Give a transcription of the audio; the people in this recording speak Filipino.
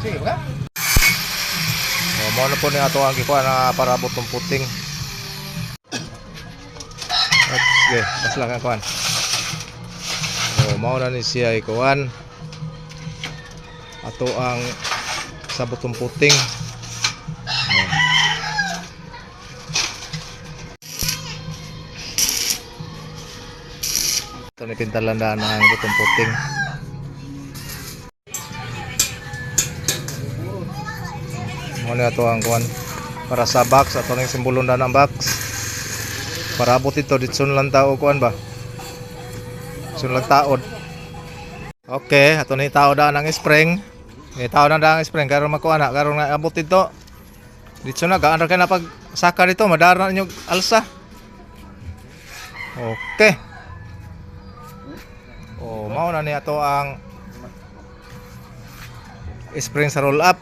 Sige ba? Mo na po ni ato ang gikuha na para butong puting. Okay, mas lang ang kuan. Mao na ni siya ikuan. Ato ang sa butong puting. Ito ni pintalandaan ang butong puting. Mao na ato ang kuan para sa box, ato ning simbolon na ng box. Para abot ito ditson lang tao kuan ba? Ditson lang taod. Okay, ato ni tao da ng spring. Tao na da ang spring karon makuha na karon na abot ito. Ditso na gaan ra kay na pag saka dito madara ninyo alsa. Okay. Oh, mao na ni ato ang spring sa roll up.